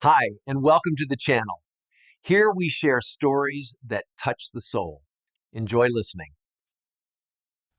Hi, and welcome to the channel. Here we share stories that touch the soul. Enjoy listening.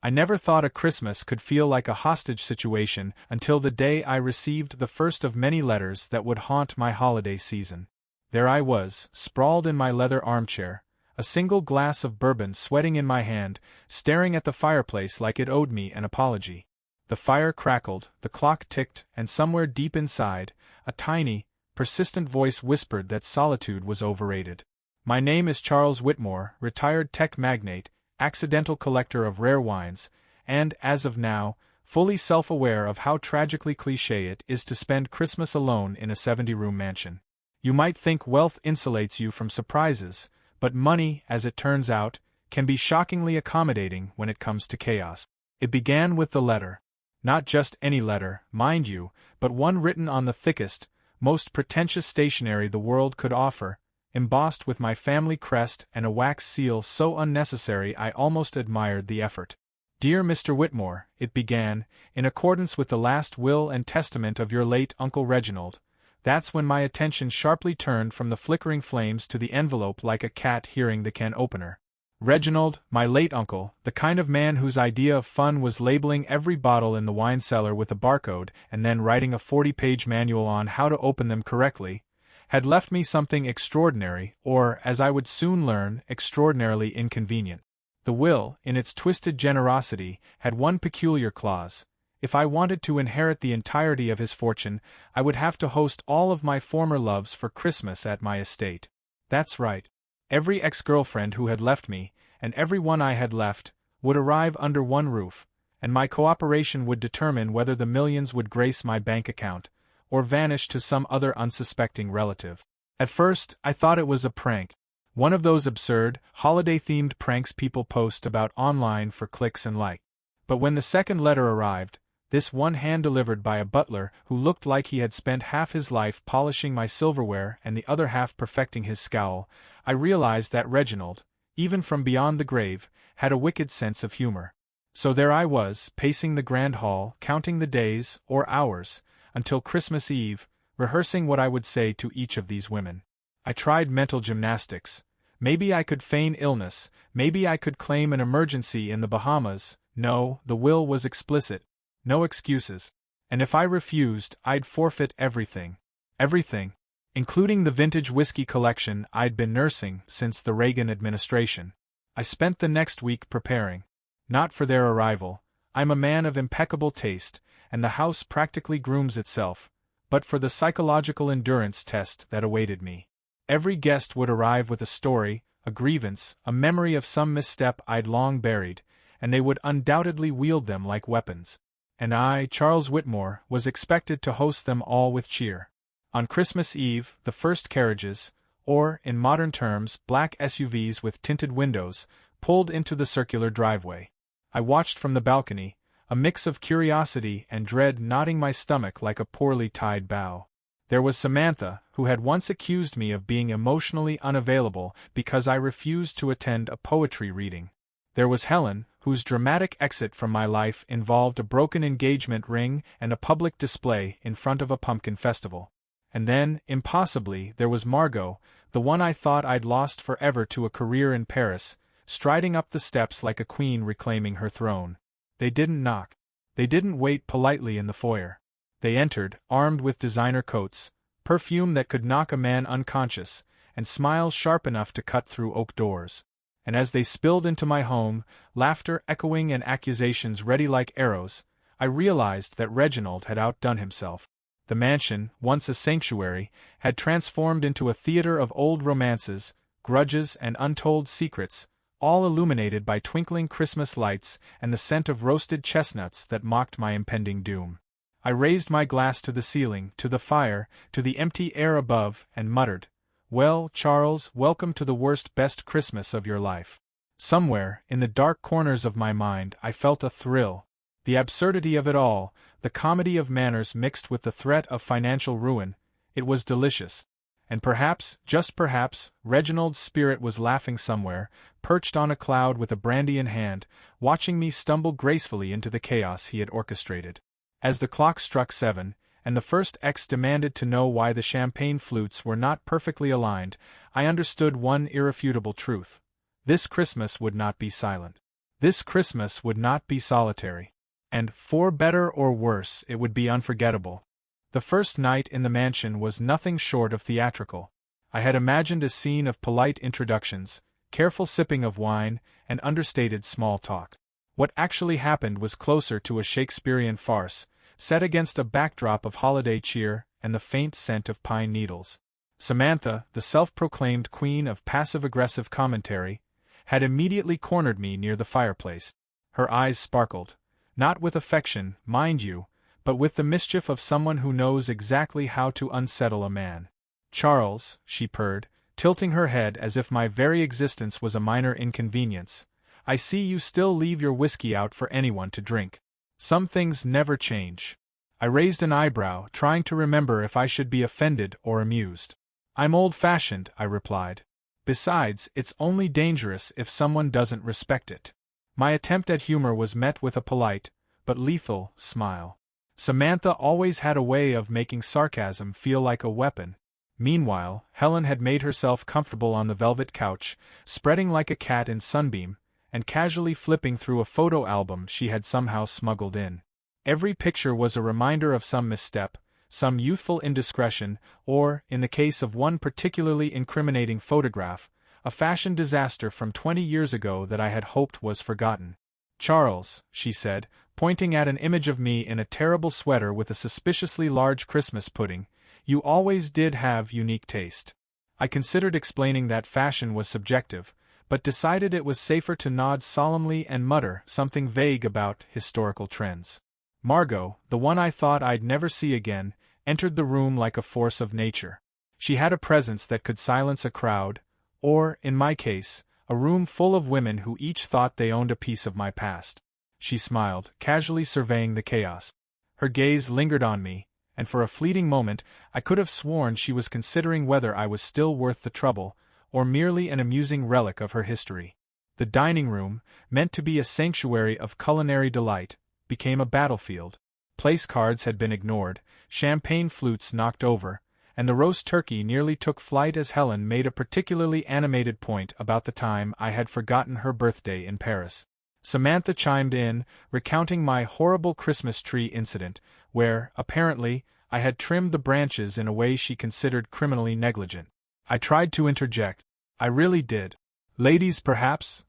I never thought a Christmas could feel like a hostage situation until the day I received the first of many letters that would haunt my holiday season. There I was, sprawled in my leather armchair, a single glass of bourbon sweating in my hand, staring at the fireplace like it owed me an apology. The fire crackled, the clock ticked, and somewhere deep inside, a tiny, persistent voice whispered that solitude was overrated. My name is Charles Whitmore, retired tech magnate, accidental collector of rare wines, and, as of now, fully self-aware of how tragically cliché it is to spend Christmas alone in a 70-room mansion. You might think wealth insulates you from surprises, but money, as it turns out, can be shockingly accommodating when it comes to chaos. It began with the letter. Not just any letter, mind you, but one written on the thickest, most pretentious stationery the world could offer, embossed with my family crest and a wax seal so unnecessary I almost admired the effort. Dear Mr. Whitmore, it began, in accordance with the last will and testament of your late Uncle Reginald. That's when my attention sharply turned from the flickering flames to the envelope like a cat hearing the can opener. Reginald, my late uncle, the kind of man whose idea of fun was labeling every bottle in the wine cellar with a barcode and then writing a 40-page manual on how to open them correctly, had left me something extraordinary, or, as I would soon learn, extraordinarily inconvenient. The will, in its twisted generosity, had one peculiar clause. If I wanted to inherit the entirety of his fortune, I would have to host all of my former loves for Christmas at my estate. That's right. Every ex-girlfriend who had left me, and every one I had left, would arrive under one roof, and my cooperation would determine whether the millions would grace my bank account, or vanish to some other unsuspecting relative. At first, I thought it was a prank. One of those absurd, holiday-themed pranks people post about online for clicks and likes. But when the second letter arrived, this one hand-delivered by a butler who looked like he had spent half his life polishing my silverware and the other half perfecting his scowl, I realized that Reginald, even from beyond the grave, had a wicked sense of humor. So there I was, pacing the grand hall, counting the days, or hours, until Christmas Eve, rehearsing what I would say to each of these women. I tried mental gymnastics. Maybe I could feign illness, maybe I could claim an emergency in the Bahamas. No, the will was explicit. No excuses. And if I refused, I'd forfeit everything. Everything. Including the vintage whiskey collection I'd been nursing since the Reagan administration. I spent the next week preparing. Not for their arrival. I'm a man of impeccable taste, and the house practically grooms itself, but for the psychological endurance test that awaited me. Every guest would arrive with a story, a grievance, a memory of some misstep I'd long buried, and they would undoubtedly wield them like weapons. And I, Charles Whitmore, was expected to host them all with cheer. On Christmas Eve, the first carriages, or, in modern terms, black SUVs with tinted windows, pulled into the circular driveway. I watched from the balcony, a mix of curiosity and dread knotting my stomach like a poorly tied bow. There was Samantha, who had once accused me of being emotionally unavailable because I refused to attend a poetry reading. There was Helen, whose dramatic exit from my life involved a broken engagement ring and a public display in front of a pumpkin festival. And then, impossibly, there was Margot, the one I thought I'd lost forever to a career in Paris, striding up the steps like a queen reclaiming her throne. They didn't knock. They didn't wait politely in the foyer. They entered, armed with designer coats, perfume that could knock a man unconscious, and smiles sharp enough to cut through oak doors. And as they spilled into my home, laughter echoing and accusations ready like arrows, I realized that Reginald had outdone himself. The mansion, once a sanctuary, had transformed into a theater of old romances, grudges and untold secrets, all illuminated by twinkling Christmas lights and the scent of roasted chestnuts that mocked my impending doom. I raised my glass to the ceiling, to the fire, to the empty air above, and muttered, "Well, Charles, welcome to the best Christmas of your life." Somewhere, in the dark corners of my mind, I felt a thrill. The absurdity of it all, the comedy of manners mixed with the threat of financial ruin, it was delicious. And perhaps, just perhaps, Reginald's spirit was laughing somewhere, perched on a cloud with a brandy in hand, watching me stumble gracefully into the chaos he had orchestrated. As the clock struck 7, and the first X demanded to know why the champagne flutes were not perfectly aligned, I understood one irrefutable truth. This Christmas would not be silent. This Christmas would not be solitary. And, for better or worse, it would be unforgettable. The first night in the mansion was nothing short of theatrical. I had imagined a scene of polite introductions, careful sipping of wine, and understated small talk. What actually happened was closer to a Shakespearean farce, set against a backdrop of holiday cheer and the faint scent of pine needles. Samantha, the self-proclaimed queen of passive-aggressive commentary, had immediately cornered me near the fireplace. Her eyes sparkled, not with affection, mind you, but with the mischief of someone who knows exactly how to unsettle a man. "Charles," she purred, tilting her head as if my very existence was a minor inconvenience, "I see you still leave your whiskey out for anyone to drink. Some things never change." I raised an eyebrow, trying to remember if I should be offended or amused. "I'm old-fashioned," I replied. "Besides, it's only dangerous if someone doesn't respect it." My attempt at humor was met with a polite, but lethal, smile. Samantha always had a way of making sarcasm feel like a weapon. Meanwhile, Helen had made herself comfortable on the velvet couch, spreading like a cat in sunbeam, and casually flipping through a photo album she had somehow smuggled in. Every picture was a reminder of some misstep, some youthful indiscretion, or, in the case of one particularly incriminating photograph, a fashion disaster from 20 years ago that I had hoped was forgotten. "Charles," she said, pointing at an image of me in a terrible sweater with a suspiciously large Christmas pudding, "you always did have unique taste." I considered explaining that fashion was subjective, but decided it was safer to nod solemnly and mutter something vague about historical trends. Margot, the one I thought I'd never see again, entered the room like a force of nature. She had a presence that could silence a crowd, or, in my case, a room full of women who each thought they owned a piece of my past. She smiled, casually surveying the chaos. Her gaze lingered on me, and for a fleeting moment I could have sworn she was considering whether I was still worth the trouble, or merely an amusing relic of her history. The dining room, meant to be a sanctuary of culinary delight, became a battlefield. Place cards had been ignored, champagne flutes knocked over, and the roast turkey nearly took flight as Helen made a particularly animated point about the time I had forgotten her birthday in Paris. Samantha chimed in, recounting my horrible Christmas tree incident, where, apparently, I had trimmed the branches in a way she considered criminally negligent. I tried to interject. I really did. Ladies, perhaps?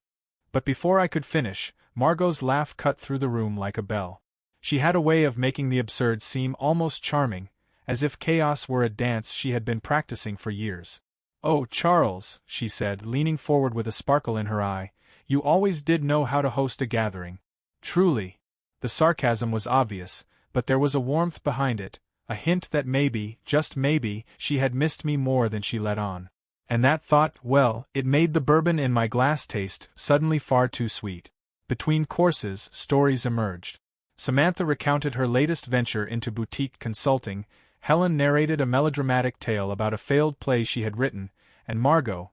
But before I could finish, Margot's laugh cut through the room like a bell. She had a way of making the absurd seem almost charming, as if chaos were a dance she had been practicing for years. "Oh, Charles," she said, leaning forward with a sparkle in her eye, "you always did know how to host a gathering." Truly. The sarcasm was obvious, but there was a warmth behind it, a hint that maybe, just maybe, she had missed me more than she let on. And that thought, well, it made the bourbon in my glass taste suddenly far too sweet. Between courses, stories emerged. Samantha recounted her latest venture into boutique consulting, Helen narrated a melodramatic tale about a failed play she had written, and Margot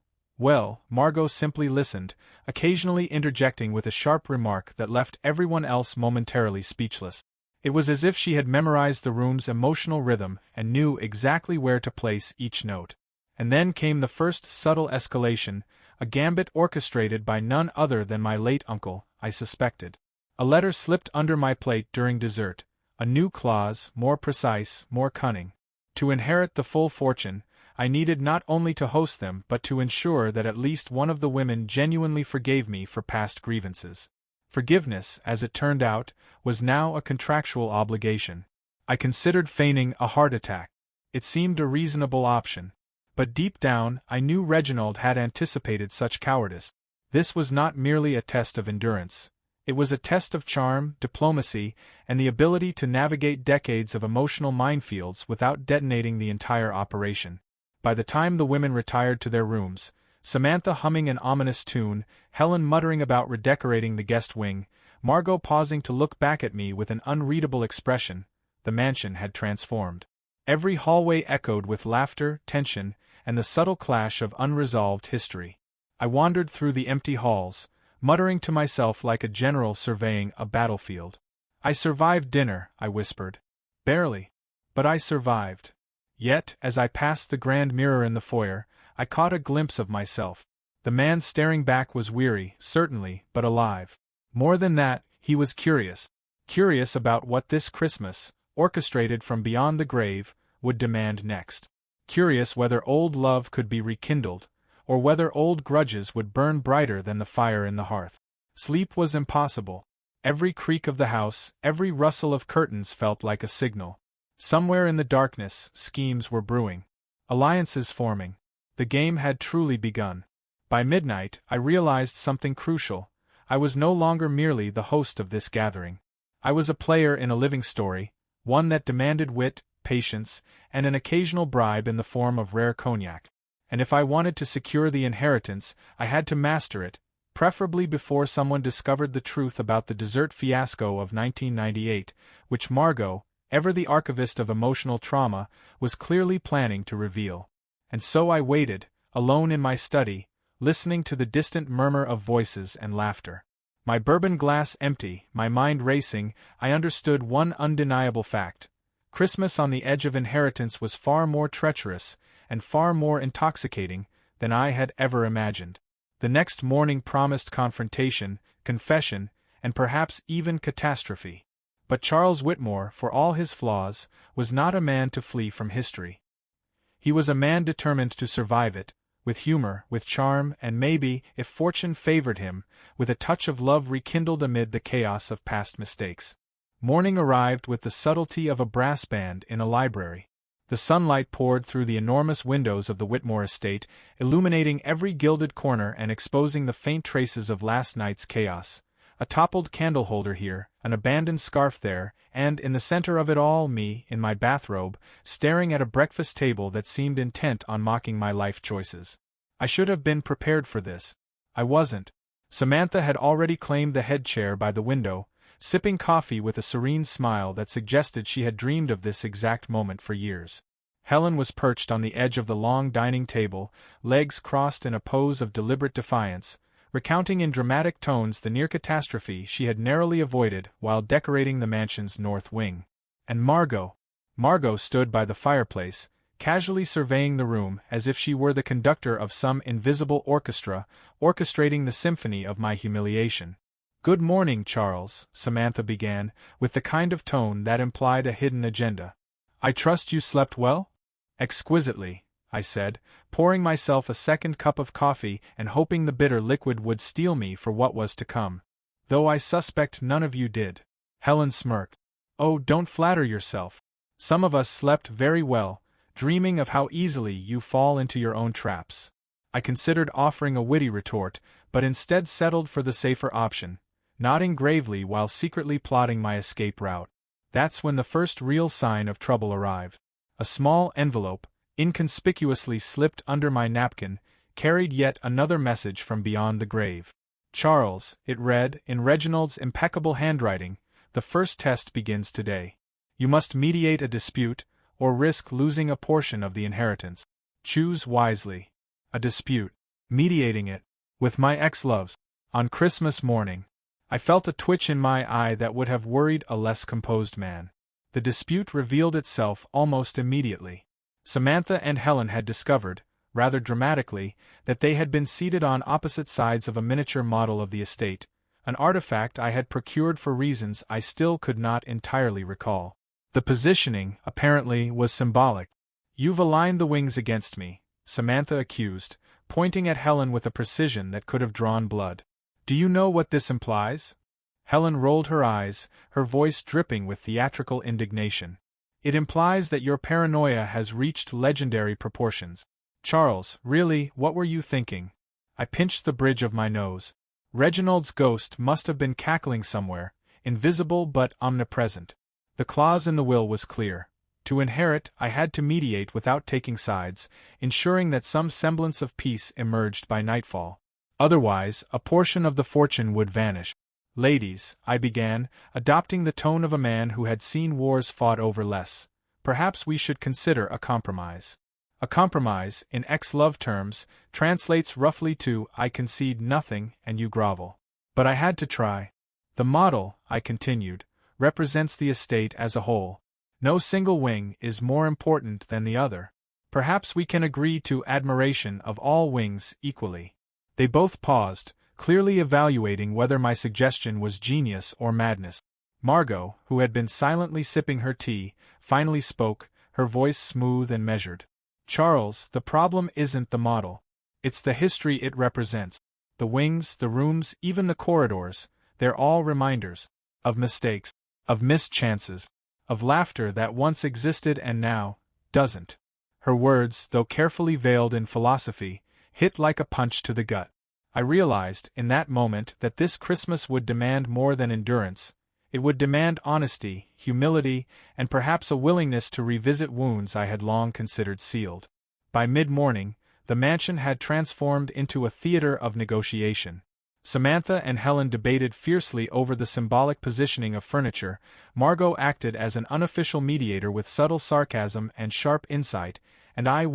simply listened, occasionally interjecting with a sharp remark that left everyone else momentarily speechless. It was as if she had memorized the room's emotional rhythm and knew exactly where to place each note. And then came the first subtle escalation, a gambit orchestrated by none other than my late uncle, I suspected. A letter slipped under my plate during dessert, a new clause, more precise, more cunning. To inherit the full fortune, I needed not only to host them but to ensure that at least one of the women genuinely forgave me for past grievances. Forgiveness, as it turned out, was now a contractual obligation. I considered feigning a heart attack. It seemed a reasonable option. But deep down, I knew Reginald had anticipated such cowardice. This was not merely a test of endurance. It was a test of charm, diplomacy, and the ability to navigate decades of emotional minefields without detonating the entire operation. By the time the women retired to their rooms, Samantha humming an ominous tune, Helen muttering about redecorating the guest wing, Margot pausing to look back at me with an unreadable expression, the mansion had transformed. Every hallway echoed with laughter, tension, and the subtle clash of unresolved history. I wandered through the empty halls, muttering to myself like a general surveying a battlefield. "I survived dinner," I whispered. "Barely. But I survived. Yet, as I passed the grand mirror in the foyer, I caught a glimpse of myself. The man staring back was weary, certainly, but alive. More than that, he was curious. Curious about what this Christmas, orchestrated from beyond the grave, would demand next. Curious whether old love could be rekindled, or whether old grudges would burn brighter than the fire in the hearth. Sleep was impossible. Every creak of the house, every rustle of curtains felt like a signal. Somewhere in the darkness, schemes were brewing. Alliances forming. The game had truly begun. By midnight, I realized something crucial. I was no longer merely the host of this gathering. I was a player in a living story, one that demanded wit, patience, and an occasional bribe in the form of rare cognac. And if I wanted to secure the inheritance, I had to master it, preferably before someone discovered the truth about the dessert fiasco of 1998, which Margot, ever the archivist of emotional trauma, was clearly planning to reveal. And so I waited, alone in my study, listening to the distant murmur of voices and laughter. My bourbon glass empty, my mind racing, I understood one undeniable fact. Christmas on the edge of inheritance was far more treacherous, and far more intoxicating, than I had ever imagined. The next morning promised confrontation, confession, and perhaps even catastrophe. But Charles Whitmore, for all his flaws, was not a man to flee from history. He was a man determined to survive it, with humor, with charm, and maybe, if fortune favored him, with a touch of love rekindled amid the chaos of past mistakes. Morning arrived with the subtlety of a brass band in a library. The sunlight poured through the enormous windows of the Whitmore estate, illuminating every gilded corner and exposing the faint traces of last night's chaos. A toppled candle holder here, an abandoned scarf there, and, in the center of it all, me, in my bathrobe, staring at a breakfast table that seemed intent on mocking my life choices. I should have been prepared for this. I wasn't. Samantha had already claimed the head chair by the window, sipping coffee with a serene smile that suggested she had dreamed of this exact moment for years. Helen was perched on the edge of the long dining table, legs crossed in a pose of deliberate defiance, recounting in dramatic tones the near catastrophe she had narrowly avoided while decorating the mansion's north wing. And Margot stood by the fireplace, casually surveying the room as if she were the conductor of some invisible orchestra, orchestrating the symphony of my humiliation. "Good morning, Charles," Samantha began, with the kind of tone that implied a hidden agenda. "I trust you slept well?" "Exquisitely," I said, pouring myself a second cup of coffee and hoping the bitter liquid would steel me for what was to come. "Though I suspect none of you did." Helen smirked. "Oh, don't flatter yourself. Some of us slept very well, dreaming of how easily you fall into your own traps." I considered offering a witty retort, but instead settled for the safer option, nodding gravely while secretly plotting my escape route. That's when the first real sign of trouble arrived. A small envelope, inconspicuously slipped under my napkin, carried yet another message from beyond the grave. "Charles," it read, in Reginald's impeccable handwriting, "the first test begins today. You must mediate a dispute, or risk losing a portion of the inheritance. Choose wisely." A dispute. Mediating it. With my ex-loves. On Christmas morning. I felt a twitch in my eye that would have worried a less composed man. The dispute revealed itself almost immediately. Samantha and Helen had discovered, rather dramatically, that they had been seated on opposite sides of a miniature model of the estate, an artifact I had procured for reasons I still could not entirely recall. The positioning, apparently, was symbolic. "You've aligned the wings against me," Samantha accused, pointing at Helen with a precision that could have drawn blood. "Do you know what this implies?" Helen rolled her eyes, her voice dripping with theatrical indignation. "It implies that your paranoia has reached legendary proportions." "Charles, really, what were you thinking?" I pinched the bridge of my nose. Reginald's ghost must have been cackling somewhere, invisible but omnipresent. The clause in the will was clear. To inherit, I had to mediate without taking sides, ensuring that some semblance of peace emerged by nightfall. Otherwise, a portion of the fortune would vanish. "Ladies," I began, adopting the tone of a man who had seen wars fought over less, "perhaps we should consider a compromise." A compromise, in ex-love terms, translates roughly to "I concede nothing and you grovel." But I had to try. "The model," I continued, "represents the estate as a whole. No single wing is more important than the other. Perhaps we can agree to admiration of all wings equally. They both paused, clearly evaluating whether my suggestion was genius or madness. Margot, who had been silently sipping her tea, finally spoke, her voice smooth and measured. Charles, the problem isn't the model. It's the history it represents. The wings, the rooms, even the corridors, they're all reminders. Of mistakes. Of missed chances. Of laughter that once existed and now doesn't. Her words, though carefully veiled in philosophy, hit like a punch to the gut. I realized, in that moment, that this Christmas would demand more than endurance. It would demand honesty, humility, and perhaps a willingness to revisit wounds I had long considered sealed. By mid-morning, the mansion had transformed into a theater of negotiation. Samantha and Helen debated fiercely over the symbolic positioning of furniture. Margot acted as an unofficial mediator with subtle sarcasm and sharp insight, and I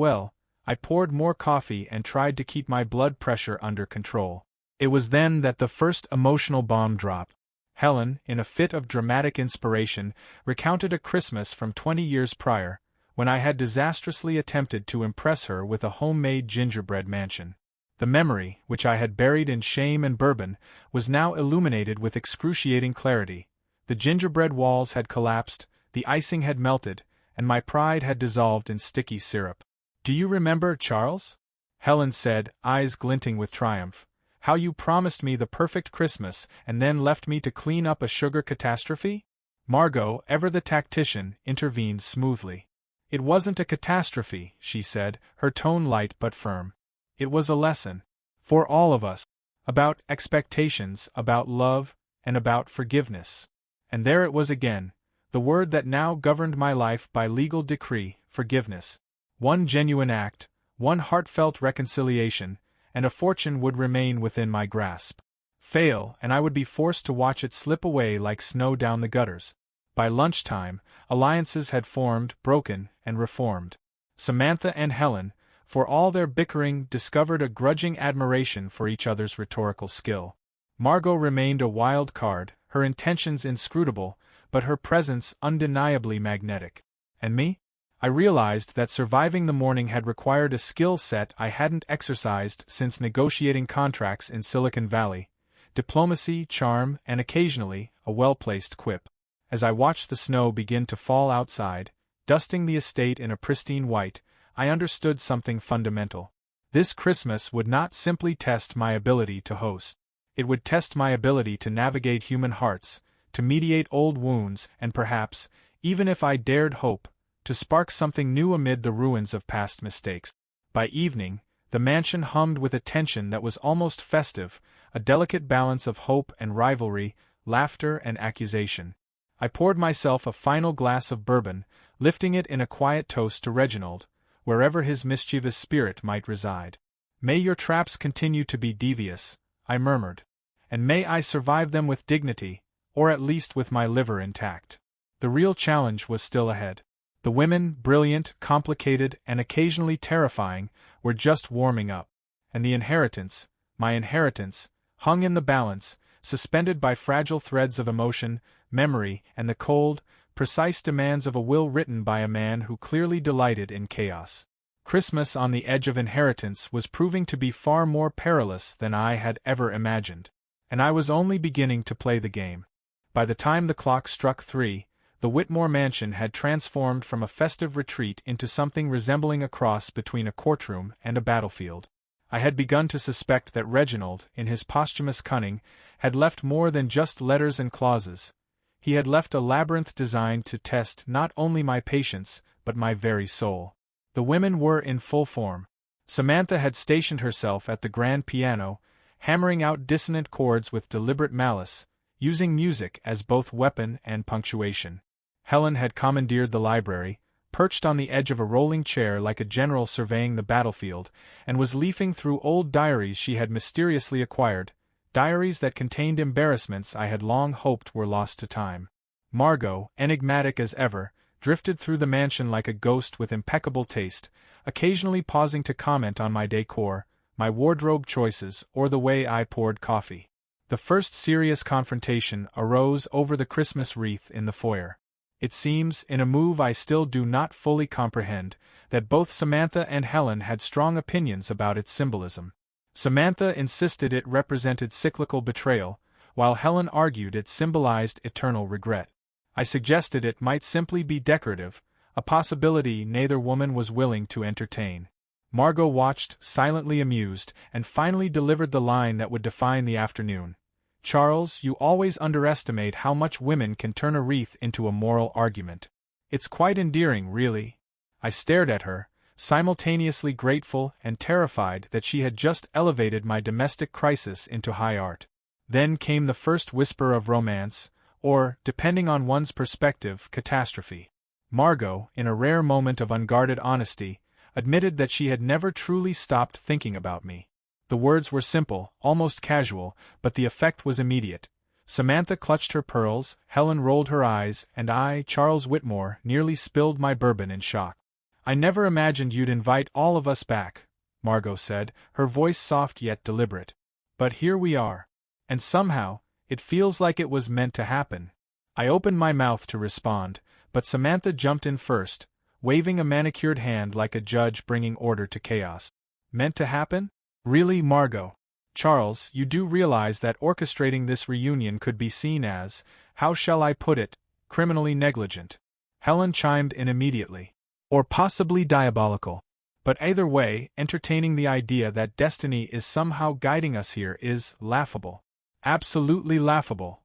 poured more coffee and tried to keep my blood pressure under control. It was then that the first emotional bomb dropped. Helen, in a fit of dramatic inspiration, recounted a Christmas from 20 years prior, when I had disastrously attempted to impress her with a homemade gingerbread mansion. The memory, which I had buried in shame and bourbon, was now illuminated with excruciating clarity. The gingerbread walls had collapsed, the icing had melted, and my pride had dissolved in sticky syrup. "Do you remember, Charles?" Helen said, eyes glinting with triumph. "How you promised me the perfect Christmas and then left me to clean up a sugar catastrophe?" Margot, ever the tactician, intervened smoothly. "It wasn't a catastrophe," she said, her tone light but firm. "It was a lesson. For all of us. About expectations, about love, and about forgiveness." And there it was again, the word that now governed my life by legal decree, forgiveness. One genuine act, one heartfelt reconciliation, and a fortune would remain within my grasp. Fail, and I would be forced to watch it slip away like snow down the gutters. By lunchtime, alliances had formed, broken, and reformed. Samantha and Helen, for all their bickering, discovered a grudging admiration for each other's rhetorical skill. Margot remained a wild card, her intentions inscrutable, but her presence undeniably magnetic. And me? I realized that surviving the morning had required a skill set I hadn't exercised since negotiating contracts in Silicon Valley: diplomacy, charm, and occasionally, a well-placed quip. As I watched the snow begin to fall outside, dusting the estate in a pristine white, I understood something fundamental. This Christmas would not simply test my ability to host. It would test my ability to navigate human hearts, to mediate old wounds, and perhaps, even if I dared hope, to spark something new amid the ruins of past mistakes. By evening, the mansion hummed with a tension that was almost festive, a delicate balance of hope and rivalry, laughter and accusation. I poured myself a final glass of bourbon, lifting it in a quiet toast to Reginald, wherever his mischievous spirit might reside. "May your traps continue to be devious," I murmured. "And may I survive them with dignity, or at least with my liver intact." The real challenge was still ahead. The women, brilliant, complicated, and occasionally terrifying, were just warming up. And the inheritance, my inheritance, hung in the balance, suspended by fragile threads of emotion, memory, and the cold, precise demands of a will written by a man who clearly delighted in chaos. Christmas on the edge of inheritance was proving to be far more perilous than I had ever imagined. And I was only beginning to play the game. By the time the clock struck 3, the Whitmore mansion had transformed from a festive retreat into something resembling a cross between a courtroom and a battlefield. I had begun to suspect that Reginald, in his posthumous cunning, had left more than just letters and clauses. He had left a labyrinth designed to test not only my patience, but my very soul. The women were in full form. Samantha had stationed herself at the grand piano, hammering out dissonant chords with deliberate malice, using music as both weapon and punctuation. Helen had commandeered the library, perched on the edge of a rolling chair like a general surveying the battlefield, and was leafing through old diaries she had mysteriously acquired, diaries that contained embarrassments I had long hoped were lost to time. Margot, enigmatic as ever, drifted through the mansion like a ghost with impeccable taste, occasionally pausing to comment on my decor, my wardrobe choices, or the way I poured coffee. The first serious confrontation arose over the Christmas wreath in the foyer. It seems, in a move I still do not fully comprehend, that both Samantha and Helen had strong opinions about its symbolism. Samantha insisted it represented cyclical betrayal, while Helen argued it symbolized eternal regret. I suggested it might simply be decorative, a possibility neither woman was willing to entertain. Margot watched, silently amused, and finally delivered the line that would define the afternoon. "Charles, you always underestimate how much women can turn a wreath into a moral argument. It's quite endearing, really." I stared at her, simultaneously grateful and terrified that she had just elevated my domestic crisis into high art. Then came the first whisper of romance, or, depending on one's perspective, catastrophe. Margot, in a rare moment of unguarded honesty, admitted that she had never truly stopped thinking about me. The words were simple, almost casual, but the effect was immediate. Samantha clutched her pearls, Helen rolled her eyes, and I, Charles Whitmore, nearly spilled my bourbon in shock. "I never imagined you'd invite all of us back," Margot said, her voice soft yet deliberate. "But here we are. And somehow, it feels like it was meant to happen." I opened my mouth to respond, but Samantha jumped in first, waving a manicured hand like a judge bringing order to chaos. "Meant to happen? Really, Margot? Charles, you do realize that orchestrating this reunion could be seen as, how shall I put it, criminally negligent?" Helen chimed in immediately. "Or possibly diabolical. But either way, entertaining the idea that destiny is somehow guiding us here is laughable. Absolutely laughable."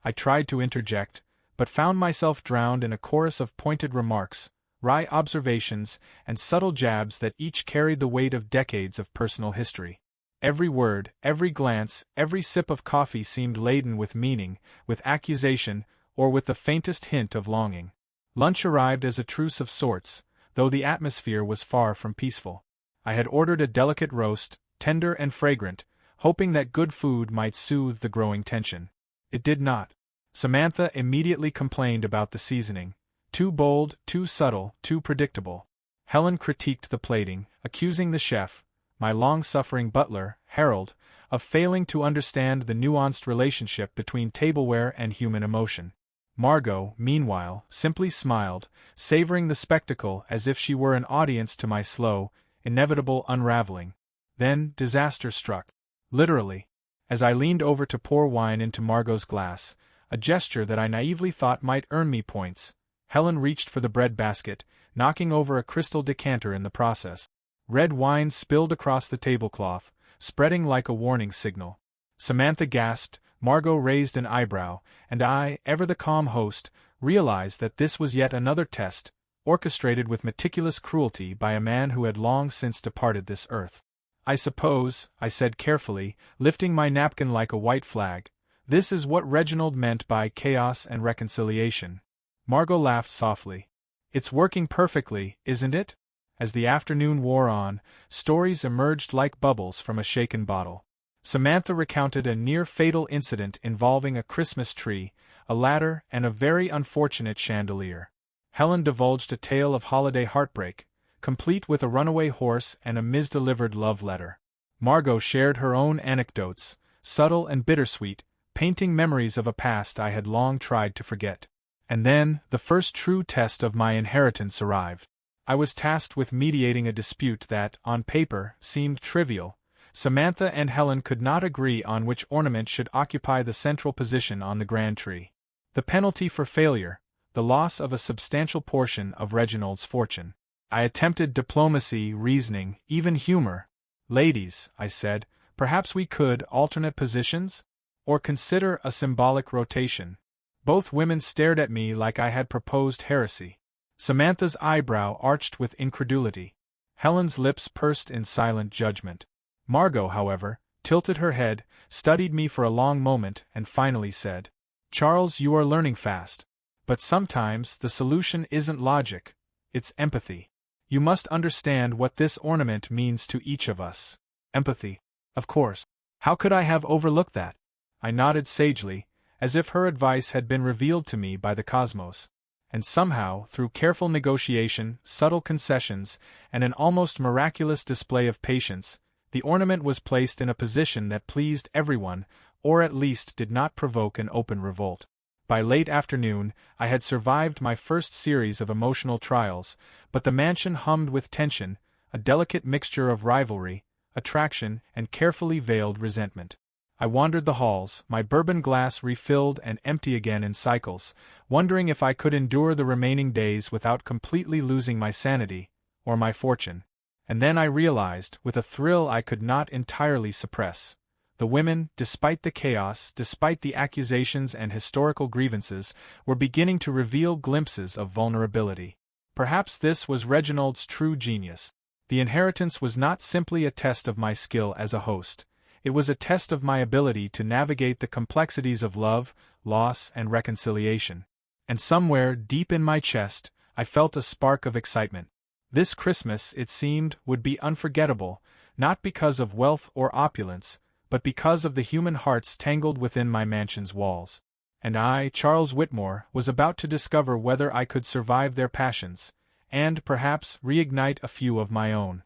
I tried to interject, but found myself drowned in a chorus of pointed remarks, wry observations, and subtle jabs that each carried the weight of decades of personal history. Every word, every glance, every sip of coffee seemed laden with meaning, with accusation, or with the faintest hint of longing. Lunch arrived as a truce of sorts, though the atmosphere was far from peaceful. I had ordered a delicate roast, tender and fragrant, hoping that good food might soothe the growing tension. It did not. Samantha immediately complained about the seasoning. Too bold, too subtle, too predictable. Helen critiqued the plating, accusing the chef, my long-suffering butler, Harold, of failing to understand the nuanced relationship between tableware and human emotion. Margot, meanwhile, simply smiled, savoring the spectacle as if she were an audience to my slow, inevitable unraveling. Then disaster struck. Literally. As I leaned over to pour wine into Margot's glass, a gesture that I naively thought might earn me points, Helen reached for the bread basket, knocking over a crystal decanter in the process. Red wine spilled across the tablecloth, spreading like a warning signal. Samantha gasped, Margot raised an eyebrow, and I, ever the calm host, realized that this was yet another test, orchestrated with meticulous cruelty by a man who had long since departed this earth. "I suppose," I said carefully, lifting my napkin like a white flag, "this is what Reginald meant by chaos and reconciliation." Margot laughed softly. "It's working perfectly, isn't it?" As the afternoon wore on, stories emerged like bubbles from a shaken bottle. Samantha recounted a near-fatal incident involving a Christmas tree, a ladder, and a very unfortunate chandelier. Helen divulged a tale of holiday heartbreak, complete with a runaway horse and a misdelivered love letter. Margot shared her own anecdotes, subtle and bittersweet, painting memories of a past I had long tried to forget. And then, the first true test of my inheritance arrived. I was tasked with mediating a dispute that, on paper, seemed trivial. Samantha and Helen could not agree on which ornament should occupy the central position on the grand tree. The penalty for failure, the loss of a substantial portion of Reginald's fortune. I attempted diplomacy, reasoning, even humor. "Ladies," I said, "perhaps we could alternate positions? Or consider a symbolic rotation." Both women stared at me like I had proposed heresy. Samantha's eyebrow arched with incredulity. Helen's lips pursed in silent judgment. Margot, however, tilted her head, studied me for a long moment, and finally said, "Charles, you are learning fast. But sometimes the solution isn't logic, it's empathy. You must understand what this ornament means to each of us." Empathy. Of course. How could I have overlooked that? I nodded sagely, as if her advice had been revealed to me by the cosmos. And somehow, through careful negotiation, subtle concessions, and an almost miraculous display of patience, the ornament was placed in a position that pleased everyone, or at least did not provoke an open revolt. By late afternoon, I had survived my first series of emotional trials, but the mansion hummed with tension, a delicate mixture of rivalry, attraction, and carefully veiled resentment. I wandered the halls, my bourbon glass refilled and empty again in cycles, wondering if I could endure the remaining days without completely losing my sanity, or my fortune. And then I realized, with a thrill I could not entirely suppress, the women, despite the chaos, despite the accusations and historical grievances, were beginning to reveal glimpses of vulnerability. Perhaps this was Reginald's true genius. The inheritance was not simply a test of my skill as a host. It was a test of my ability to navigate the complexities of love, loss, and reconciliation. And somewhere, deep in my chest, I felt a spark of excitement. This Christmas, it seemed, would be unforgettable, not because of wealth or opulence, but because of the human hearts tangled within my mansion's walls. And I, Charles Whitmore, was about to discover whether I could survive their passions, and, perhaps, reignite a few of my own.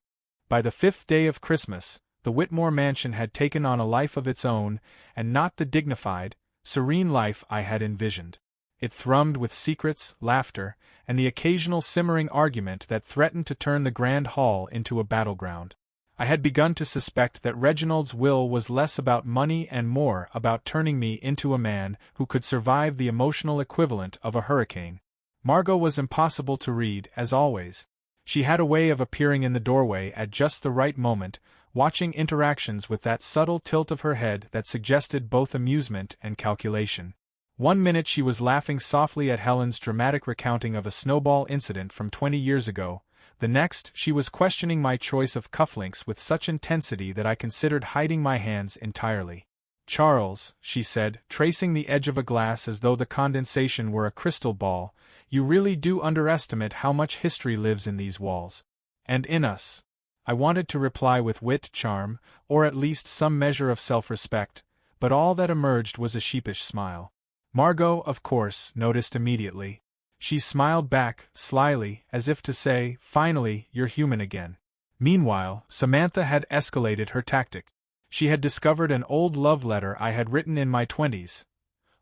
By the 5th day of Christmas, the Whitmore mansion had taken on a life of its own, and not the dignified, serene life I had envisioned. It thrummed with secrets, laughter, and the occasional simmering argument that threatened to turn the grand hall into a battleground. I had begun to suspect that Reginald's will was less about money and more about turning me into a man who could survive the emotional equivalent of a hurricane. Margot was impossible to read, as always. She had a way of appearing in the doorway at just the right moment, watching interactions with that subtle tilt of her head that suggested both amusement and calculation. One minute she was laughing softly at Helen's dramatic recounting of a snowball incident from 20 years ago. The next, she was questioning my choice of cufflinks with such intensity that I considered hiding my hands entirely. "Charles," she said, tracing the edge of a glass as though the condensation were a crystal ball, "you really do underestimate how much history lives in these walls. And in us." I wanted to reply with wit, charm, or at least some measure of self-respect, but all that emerged was a sheepish smile. Margot, of course, noticed immediately. She smiled back, slyly, as if to say, "Finally, you're human again." Meanwhile, Samantha had escalated her tactic. She had discovered an old love letter I had written in my 20s,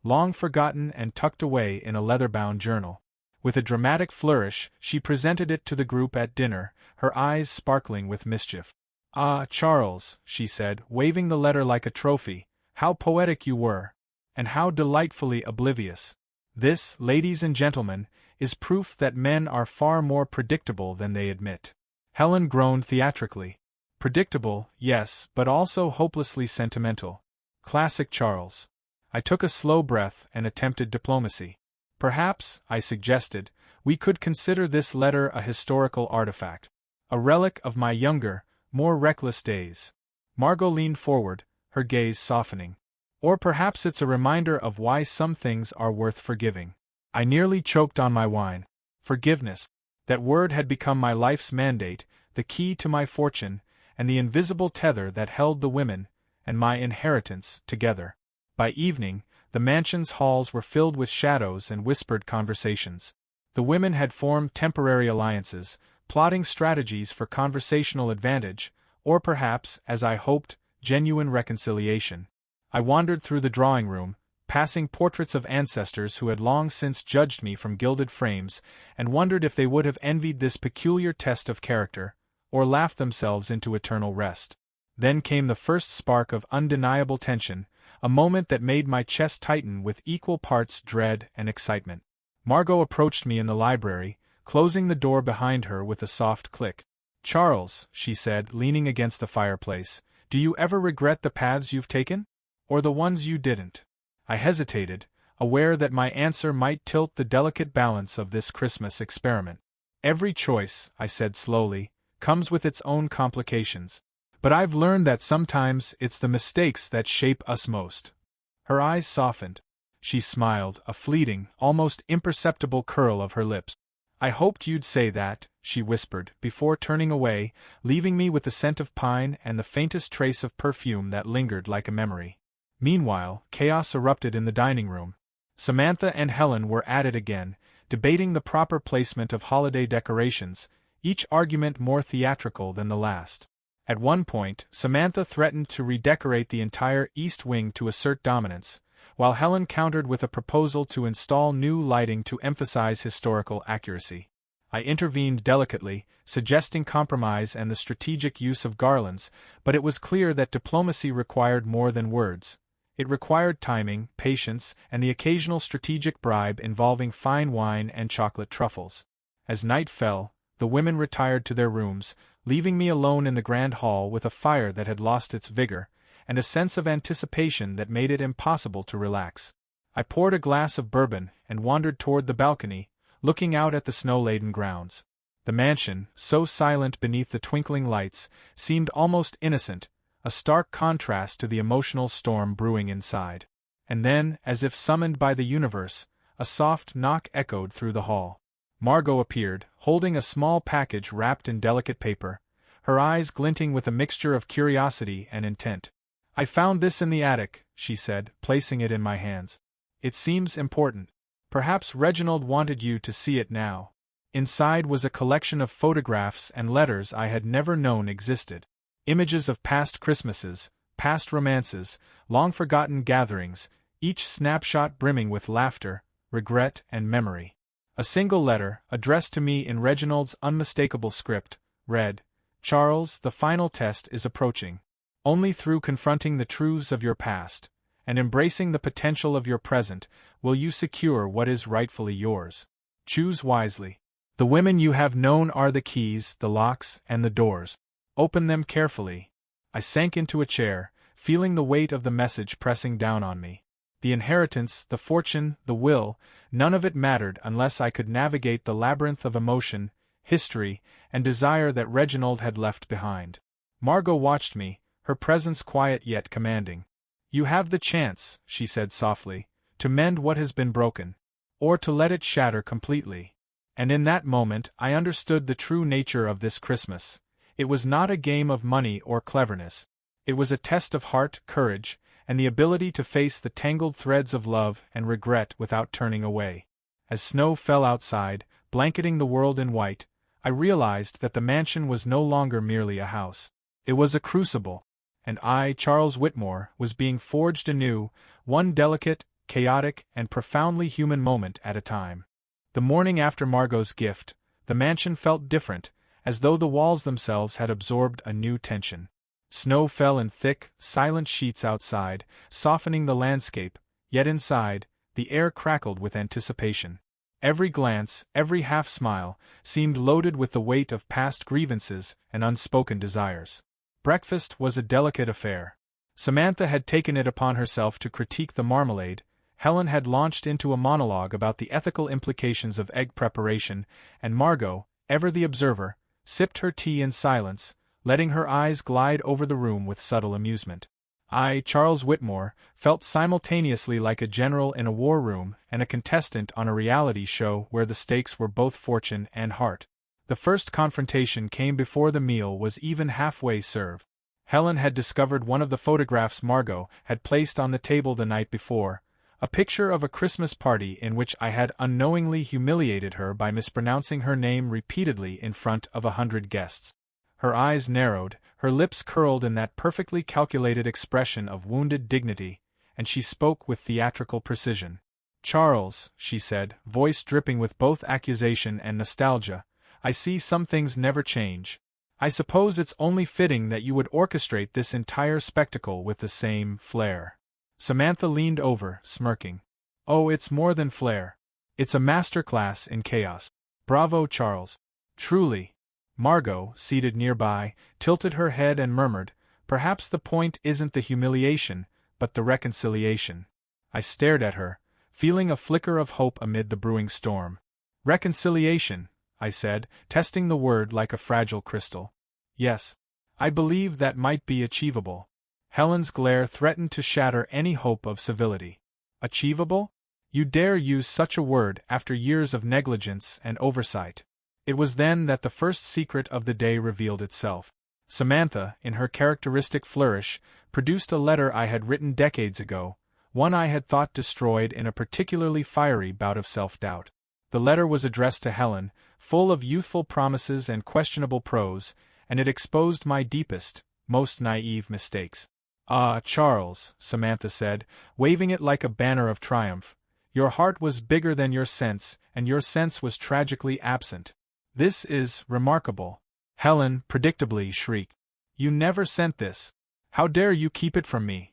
long forgotten and tucked away in a leather-bound journal. With a dramatic flourish, she presented it to the group at dinner, her eyes sparkling with mischief. "Ah, Charles," she said, waving the letter like a trophy, "how poetic you were! And how delightfully oblivious! This, ladies and gentlemen, is proof that men are far more predictable than they admit." Helen groaned theatrically. Predictable, yes, but also hopelessly sentimental. Classic Charles. I took a slow breath and attempted diplomacy. "Perhaps," I suggested, "we could consider this letter a historical artifact. A relic of my younger, more reckless days." Margot leaned forward, her gaze softening. "Or perhaps it's a reminder of why some things are worth forgiving." I nearly choked on my wine. Forgiveness. That word had become my life's mandate, the key to my fortune, and the invisible tether that held the women, and my inheritance, together. By evening, the mansion's halls were filled with shadows and whispered conversations. The women had formed temporary alliances, plotting strategies for conversational advantage, or perhaps, as I hoped, genuine reconciliation. I wandered through the drawing room, passing portraits of ancestors who had long since judged me from gilded frames, and wondered if they would have envied this peculiar test of character, or laughed themselves into eternal rest. Then came the first spark of undeniable tension, a moment that made my chest tighten with equal parts dread and excitement. Margot approached me in the library, closing the door behind her with a soft click. "Charles," she said, leaning against the fireplace, "do you ever regret the paths you've taken? Or the ones you didn't?" I hesitated, aware that my answer might tilt the delicate balance of this Christmas experiment. "Every choice," I said slowly, "comes with its own complications. But I've learned that sometimes it's the mistakes that shape us most." Her eyes softened. She smiled, a fleeting, almost imperceptible curl of her lips. "I hoped you'd say that," she whispered, before turning away, leaving me with the scent of pine and the faintest trace of perfume that lingered like a memory. Meanwhile, chaos erupted in the dining room. Samantha and Helen were at it again, debating the proper placement of holiday decorations, each argument more theatrical than the last. At one point, Samantha threatened to redecorate the entire east wing to assert dominance, while Helen countered with a proposal to install new lighting to emphasize historical accuracy. I intervened delicately, suggesting compromise and the strategic use of garlands, but it was clear that diplomacy required more than words. It required timing, patience, and the occasional strategic bribe involving fine wine and chocolate truffles. As night fell, the women retired to their rooms, leaving me alone in the grand hall with a fire that had lost its vigor, and a sense of anticipation that made it impossible to relax. I poured a glass of bourbon and wandered toward the balcony, looking out at the snow-laden grounds. The mansion, so silent beneath the twinkling lights, seemed almost innocent, a stark contrast to the emotional storm brewing inside. And then, as if summoned by the universe, a soft knock echoed through the hall. Margot appeared, holding a small package wrapped in delicate paper, her eyes glinting with a mixture of curiosity and intent. "I found this in the attic," she said, placing it in my hands. "It seems important. Perhaps Reginald wanted you to see it now." Inside was a collection of photographs and letters I had never known existed. Images of past Christmases, past romances, long-forgotten gatherings, each snapshot brimming with laughter, regret, and memory. A single letter, addressed to me in Reginald's unmistakable script, read, "Charles, the final test is approaching. Only through confronting the truths of your past, and embracing the potential of your present, will you secure what is rightfully yours. Choose wisely. The women you have known are the keys, the locks, and the doors. Open them carefully." I sank into a chair, feeling the weight of the message pressing down on me. The inheritance, the fortune, the will, none of it mattered unless I could navigate the labyrinth of emotion, history, and desire that Reginald had left behind. Margot watched me, her presence quiet yet commanding. "You have the chance," she said softly, "to mend what has been broken, or to let it shatter completely." And in that moment I understood the true nature of this Christmas. It was not a game of money or cleverness. It was a test of heart, courage, and the ability to face the tangled threads of love and regret without turning away. As snow fell outside, blanketing the world in white, I realized that the mansion was no longer merely a house. It was a crucible, and I, Charles Whitmore, was being forged anew, one delicate, chaotic, and profoundly human moment at a time. The morning after Margot's gift, the mansion felt different, as though the walls themselves had absorbed a new tension. Snow fell in thick, silent sheets outside, softening the landscape, yet inside, the air crackled with anticipation. Every glance, every half-smile, seemed loaded with the weight of past grievances and unspoken desires. Breakfast was a delicate affair. Samantha had taken it upon herself to critique the marmalade, Helen had launched into a monologue about the ethical implications of egg preparation, and Margot, ever the observer, sipped her tea in silence, letting her eyes glide over the room with subtle amusement. I, Charles Whitmore, felt simultaneously like a general in a war room and a contestant on a reality show where the stakes were both fortune and heart. The first confrontation came before the meal was even halfway served. Helen had discovered one of the photographs Margot had placed on the table the night before, a picture of a Christmas party in which I had unknowingly humiliated her by mispronouncing her name repeatedly in front of 100 guests. Her eyes narrowed, her lips curled in that perfectly calculated expression of wounded dignity, and she spoke with theatrical precision. "Charles," she said, voice dripping with both accusation and nostalgia, "I see some things never change. I suppose it's only fitting that you would orchestrate this entire spectacle with the same flair." Samantha leaned over, smirking. "Oh, it's more than flair. It's a masterclass in chaos. Bravo, Charles." "Truly." Margot, seated nearby, tilted her head and murmured, "Perhaps the point isn't the humiliation, but the reconciliation." I stared at her, feeling a flicker of hope amid the brewing storm. "Reconciliation," I said, testing the word like a fragile crystal. "Yes. I believe that might be achievable." Helen's glare threatened to shatter any hope of civility. "Achievable? You dare use such a word after years of negligence and oversight." It was then that the first secret of the day revealed itself. Samantha, in her characteristic flourish, produced a letter I had written decades ago, one I had thought destroyed in a particularly fiery bout of self-doubt. The letter was addressed to Helen, full of youthful promises and questionable prose, and it exposed my deepest, most naive mistakes. Ah, Charles, Samantha said, waving it like a banner of triumph. Your heart was bigger than your sense, and your sense was tragically absent. This is remarkable. Helen predictably shrieked. You never sent this. How dare you keep it from me?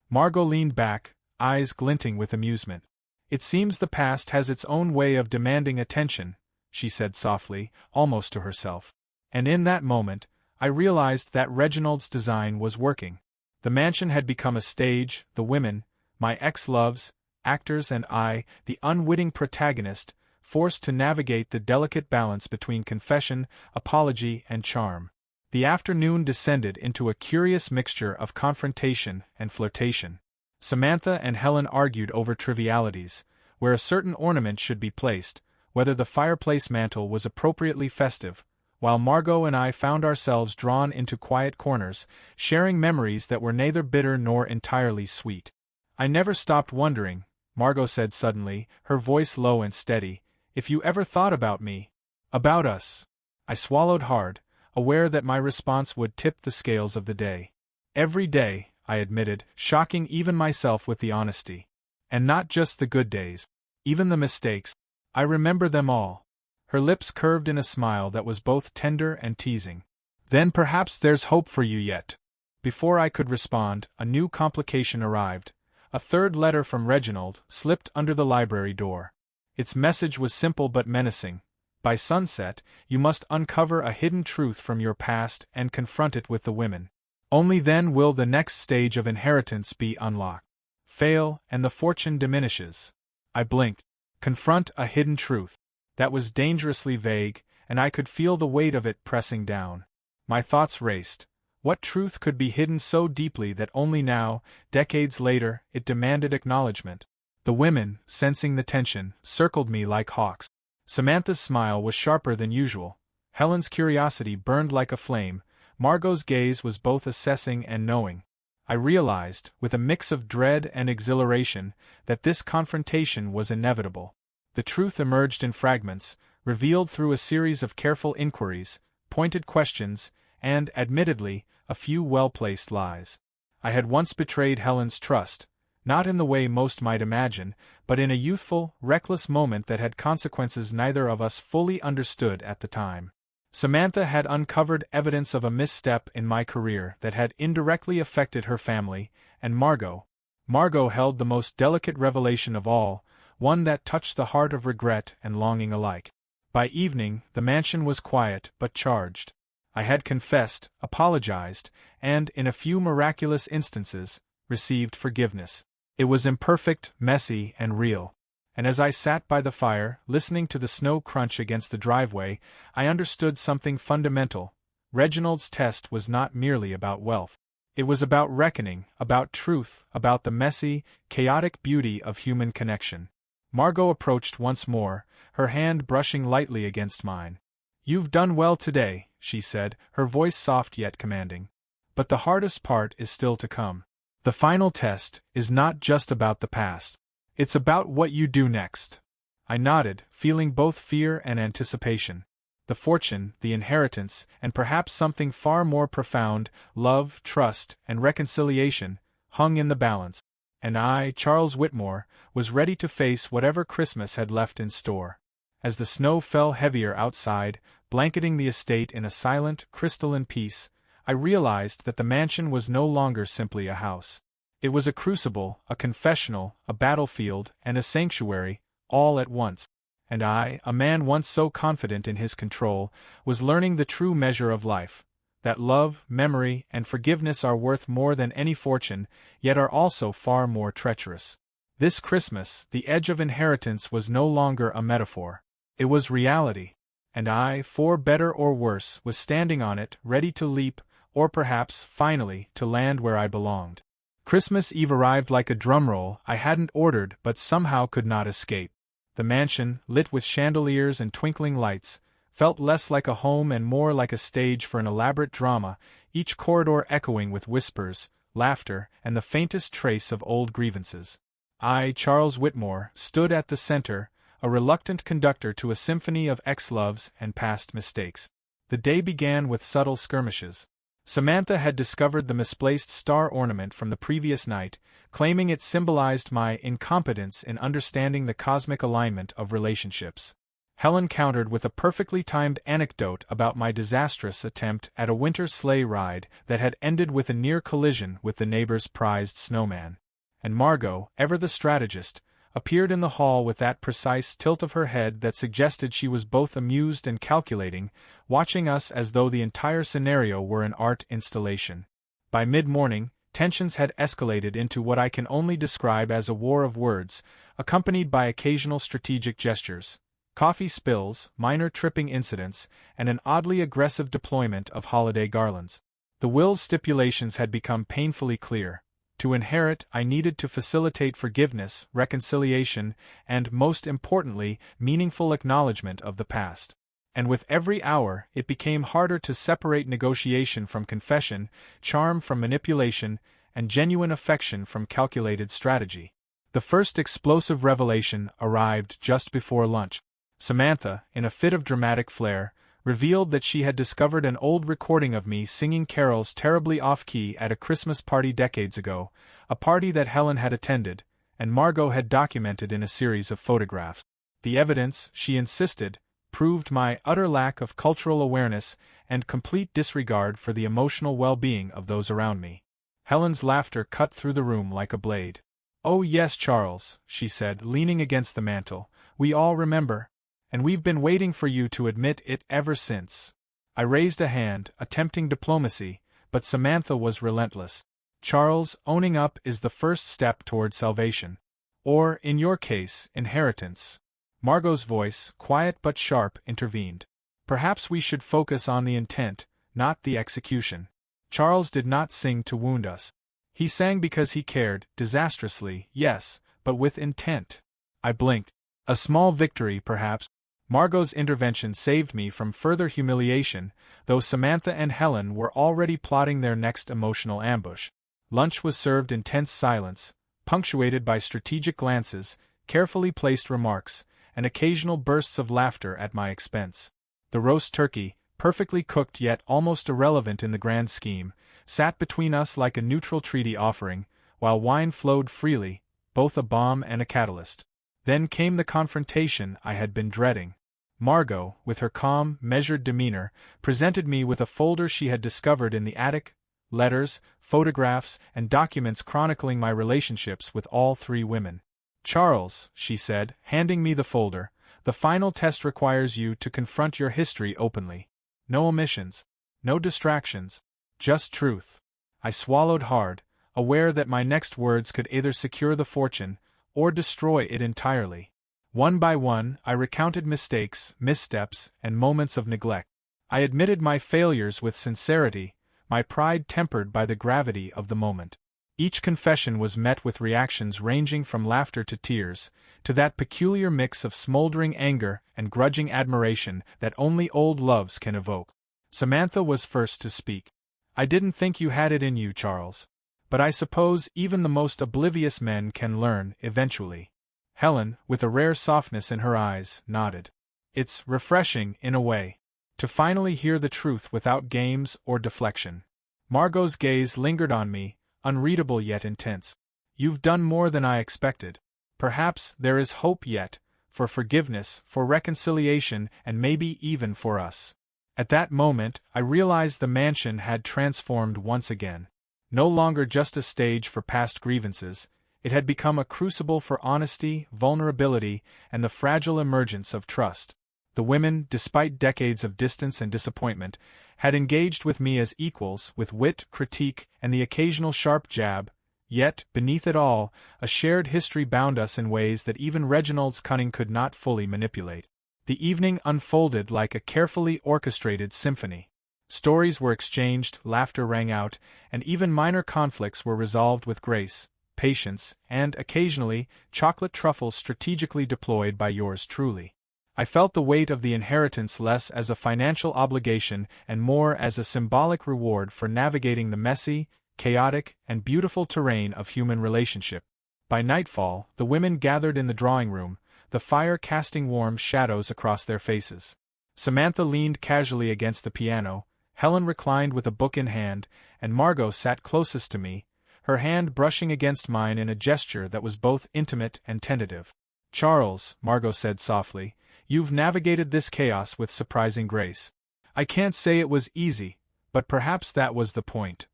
Margot leaned back, eyes glinting with amusement. It seems the past has its own way of demanding attention, she said softly, almost to herself. And in that moment, I realized that Reginald's design was working. The mansion had become a stage, the women, my ex-loves, actors and I, the unwitting protagonist, forced to navigate the delicate balance between confession, apology, and charm. The afternoon descended into a curious mixture of confrontation and flirtation. Samantha and Helen argued over trivialities, where a certain ornament should be placed, whether the fireplace mantel was appropriately festive, while Margot and I found ourselves drawn into quiet corners, sharing memories that were neither bitter nor entirely sweet. I never stopped wondering, Margot said suddenly, her voice low and steady, if you ever thought about me. About us. I swallowed hard, aware that my response would tip the scales of the day. Every day, I admitted, shocking even myself with the honesty. And not just the good days. Even the mistakes. I remember them all. Her lips curved in a smile that was both tender and teasing. Then perhaps there's hope for you yet. Before I could respond, a new complication arrived. A third letter from Reginald slipped under the library door. Its message was simple but menacing. By sunset, you must uncover a hidden truth from your past and confront it with the women. Only then will the next stage of inheritance be unlocked. Fail, and the fortune diminishes. I blinked. Confront a hidden truth. That was dangerously vague, and I could feel the weight of it pressing down. My thoughts raced. What truth could be hidden so deeply that only now, decades later, it demanded acknowledgement? The women, sensing the tension, circled me like hawks. Samantha's smile was sharper than usual. Helen's curiosity burned like a flame. Margot's gaze was both assessing and knowing. I realized, with a mix of dread and exhilaration, that this confrontation was inevitable. The truth emerged in fragments, revealed through a series of careful inquiries, pointed questions, and, admittedly, a few well-placed lies. I had once betrayed Helen's trust, not in the way most might imagine, but in a youthful, reckless moment that had consequences neither of us fully understood at the time. Samantha had uncovered evidence of a misstep in my career that had indirectly affected her family, and Margot held the most delicate revelation of all, one that touched the heart of regret and longing alike. By evening, the mansion was quiet but charged. I had confessed, apologized, and, in a few miraculous instances, received forgiveness. It was imperfect, messy, and real. And as I sat by the fire, listening to the snow crunch against the driveway, I understood something fundamental. Reginald's test was not merely about wealth. It was about reckoning, about truth, about the messy, chaotic beauty of human connection. Margot approached once more, her hand brushing lightly against mine. "You've done well today," she said, her voice soft yet commanding. "But the hardest part is still to come. The final test is not just about the past. It's about what you do next." I nodded, feeling both fear and anticipation. The fortune, the inheritance, and perhaps something far more profound, love, trust, and reconciliation, hung in the balance. And I, Charles Whitmore, was ready to face whatever Christmas had left in store. As the snow fell heavier outside, blanketing the estate in a silent, crystalline peace, I realized that the mansion was no longer simply a house. It was a crucible, a confessional, a battlefield, and a sanctuary, all at once. And I, a man once so confident in his control, was learning the true measure of life. That love, memory, and forgiveness are worth more than any fortune, yet are also far more treacherous. This Christmas, the edge of inheritance was no longer a metaphor. It was reality. And I, for better or worse, was standing on it, ready to leap, or perhaps, finally, to land where I belonged. Christmas Eve arrived like a drumroll I hadn't ordered but somehow could not escape. The mansion, lit with chandeliers and twinkling lights, felt less like a home and more like a stage for an elaborate drama, each corridor echoing with whispers, laughter, and the faintest trace of old grievances. I, Charles Whitmore, stood at the center, a reluctant conductor to a symphony of ex-loves and past mistakes. The day began with subtle skirmishes. Samantha had discovered the misplaced star ornament from the previous night, claiming it symbolized my incompetence in understanding the cosmic alignment of relationships. Helen countered with a perfectly timed anecdote about my disastrous attempt at a winter sleigh ride that had ended with a near collision with the neighbor's prized snowman. And Margot, ever the strategist, appeared in the hall with that precise tilt of her head that suggested she was both amused and calculating, watching us as though the entire scenario were an art installation. By mid-morning, tensions had escalated into what I can only describe as a war of words, accompanied by occasional strategic gestures, coffee spills, minor tripping incidents, and an oddly aggressive deployment of holiday garlands. The will's stipulations had become painfully clear. To inherit, I needed to facilitate forgiveness, reconciliation, and, most importantly, meaningful acknowledgement of the past. And with every hour, it became harder to separate negotiation from confession, charm from manipulation, and genuine affection from calculated strategy. The first explosive revelation arrived just before lunch. Samantha, in a fit of dramatic flair, revealed that she had discovered an old recording of me singing carols terribly off-key at a Christmas party decades ago, a party that Helen had attended, and Margot had documented in a series of photographs. The evidence, she insisted, proved my utter lack of cultural awareness and complete disregard for the emotional well-being of those around me. Helen's laughter cut through the room like a blade. "Oh yes, Charles," she said, leaning against the mantel, "we all remember. And we've been waiting for you to admit it ever since." I raised a hand, attempting diplomacy, but Samantha was relentless. "Charles, owning up is the first step toward salvation. Or, in your case, inheritance." Margot's voice, quiet but sharp, intervened. "Perhaps we should focus on the intent, not the execution. Charles did not sing to wound us. He sang because he cared, disastrously, yes, but with intent." I blinked. A small victory, perhaps. Margot's intervention saved me from further humiliation, though Samantha and Helen were already plotting their next emotional ambush. Lunch was served in tense silence, punctuated by strategic glances, carefully placed remarks, and occasional bursts of laughter at my expense. The roast turkey, perfectly cooked yet almost irrelevant in the grand scheme, sat between us like a neutral treaty offering, while wine flowed freely, both a balm and a catalyst. Then came the confrontation I had been dreading. Margot, with her calm, measured demeanor, presented me with a folder she had discovered in the attic, letters, photographs, and documents chronicling my relationships with all three women. "Charles," she said, handing me the folder, "the final test requires you to confront your history openly. No omissions, no distractions, just truth." I swallowed hard, aware that my next words could either secure the fortune or destroy it entirely. One by one, I recounted mistakes, missteps, and moments of neglect. I admitted my failures with sincerity, my pride tempered by the gravity of the moment. Each confession was met with reactions ranging from laughter to tears, to that peculiar mix of smoldering anger and grudging admiration that only old loves can evoke. Samantha was first to speak. "I didn't think you had it in you, Charles. But I suppose even the most oblivious men can learn, eventually." Helen, with a rare softness in her eyes, nodded. "It's refreshing, in a way, to finally hear the truth without games or deflection." Margot's gaze lingered on me, unreadable yet intense. "You've done more than I expected. Perhaps there is hope yet, for forgiveness, for reconciliation, and maybe even for us." At that moment, I realized the mansion had transformed once again. No longer just a stage for past grievances, it had become a crucible for honesty, vulnerability, and the fragile emergence of trust. The women, despite decades of distance and disappointment, had engaged with me as equals, with wit, critique, and the occasional sharp jab, yet, beneath it all, a shared history bound us in ways that even Reginald's cunning could not fully manipulate. The evening unfolded like a carefully orchestrated symphony. Stories were exchanged, laughter rang out, and even minor conflicts were resolved with grace, patience, and, occasionally, chocolate truffles strategically deployed by yours truly. I felt the weight of the inheritance less as a financial obligation and more as a symbolic reward for navigating the messy, chaotic, and beautiful terrain of human relationship. By nightfall, the women gathered in the drawing room, the fire casting warm shadows across their faces. Samantha leaned casually against the piano, Helen reclined with a book in hand, and Margot sat closest to me, her hand brushing against mine in a gesture that was both intimate and tentative. "Charles," Margot said softly, "you've navigated this chaos with surprising grace. I can't say it was easy, but perhaps that was the point."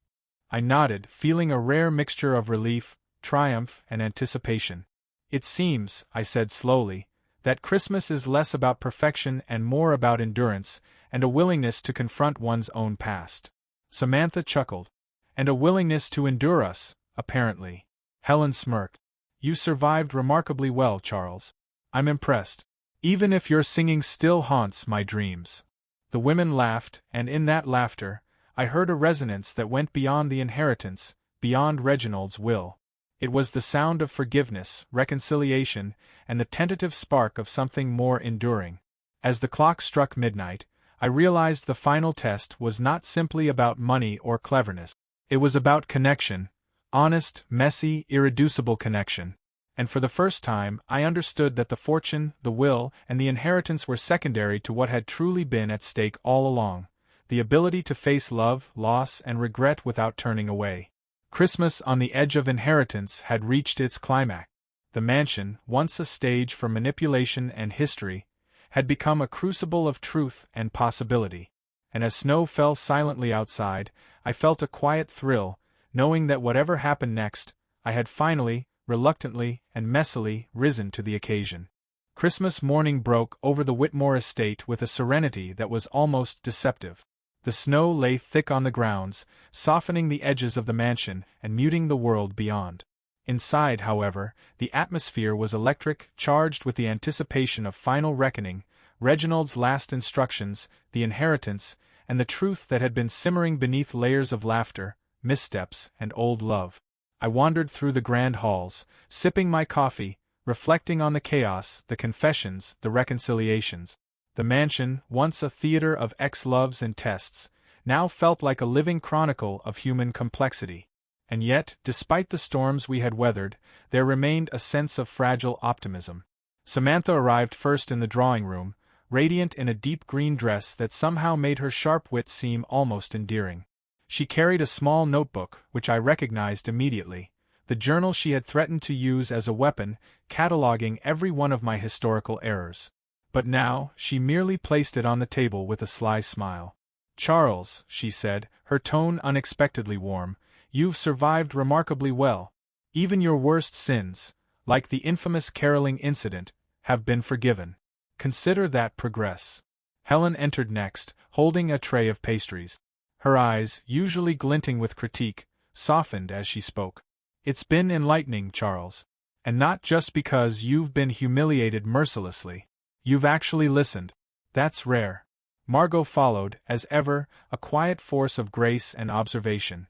I nodded, feeling a rare mixture of relief, triumph, and anticipation. "It seems," I said slowly, "that Christmas is less about perfection and more about endurance, and a willingness to confront one's own past." Samantha chuckled. "And a willingness to endure us, apparently." Helen smirked. "You survived remarkably well, Charles. I'm impressed. Even if your singing still haunts my dreams." The women laughed, and in that laughter, I heard a resonance that went beyond the inheritance, beyond Reginald's will. It was the sound of forgiveness, reconciliation, and the tentative spark of something more enduring. As the clock struck midnight, I realized the final test was not simply about money or cleverness. It was about connection, honest, messy, irreducible connection. And for the first time, I understood that the fortune, the will, and the inheritance were secondary to what had truly been at stake all along: the ability to face love, loss, and regret without turning away. Christmas on the edge of inheritance had reached its climax. The mansion, once a stage for manipulation and history, had become a crucible of truth and possibility. And as snow fell silently outside, I felt a quiet thrill, knowing that whatever happened next, I had finally, reluctantly, and messily risen to the occasion. Christmas morning broke over the Whitmore estate with a serenity that was almost deceptive. The snow lay thick on the grounds, softening the edges of the mansion and muting the world beyond. Inside, however, the atmosphere was electric, charged with the anticipation of final reckoning, Reginald's last instructions, the inheritance, and the truth that had been simmering beneath layers of laughter, missteps, and old love. I wandered through the grand halls, sipping my coffee, reflecting on the chaos, the confessions, the reconciliations. The mansion, once a theater of ex-loves and tests, now felt like a living chronicle of human complexity. And yet, despite the storms we had weathered, there remained a sense of fragile optimism. Samantha arrived first in the drawing room, radiant in a deep green dress that somehow made her sharp wit seem almost endearing. She carried a small notebook, which I recognized immediately, the journal she had threatened to use as a weapon, cataloging every one of my historical errors. But now, she merely placed it on the table with a sly smile. "Charles," she said, her tone unexpectedly warm, "you've survived remarkably well. Even your worst sins, like the infamous caroling incident, have been forgiven. Consider that progress." Helen entered next, holding a tray of pastries. Her eyes, usually glinting with critique, softened as she spoke. "It's been enlightening, Charles. And not just because you've been humiliated mercilessly. You've actually listened. That's rare." Margot followed, as ever, a quiet force of grace and observation.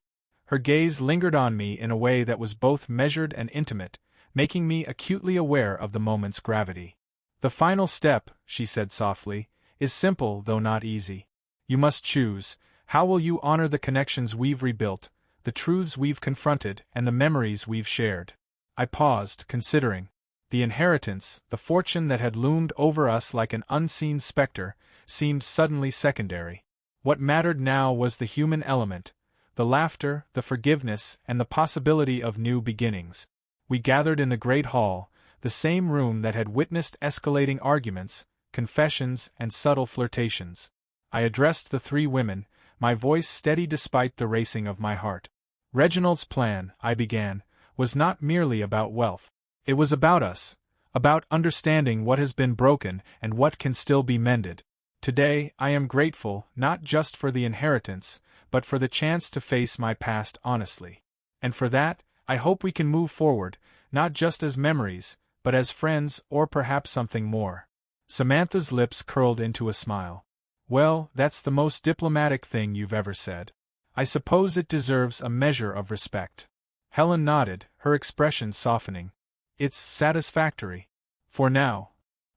Her gaze lingered on me in a way that was both measured and intimate, making me acutely aware of the moment's gravity. "The final step," she said softly, "is simple though not easy. You must choose: how will you honor the connections we've rebuilt, the truths we've confronted, and the memories we've shared?" I paused, considering. The inheritance, the fortune that had loomed over us like an unseen specter, seemed suddenly secondary. What mattered now was the human element, the laughter, the forgiveness, and the possibility of new beginnings. We gathered in the great hall, the same room that had witnessed escalating arguments, confessions, and subtle flirtations. I addressed the three women, my voice steady despite the racing of my heart. "Reginald's plan," I began, "was not merely about wealth. It was about us, about understanding what has been broken and what can still be mended. Today, I am grateful not just for the inheritance, but for the chance to face my past honestly. And for that, I hope we can move forward, not just as memories, but as friends or perhaps something more." Samantha's lips curled into a smile. "Well, that's the most diplomatic thing you've ever said. I suppose it deserves a measure of respect." Helen nodded, her expression softening. "It's satisfactory. For now."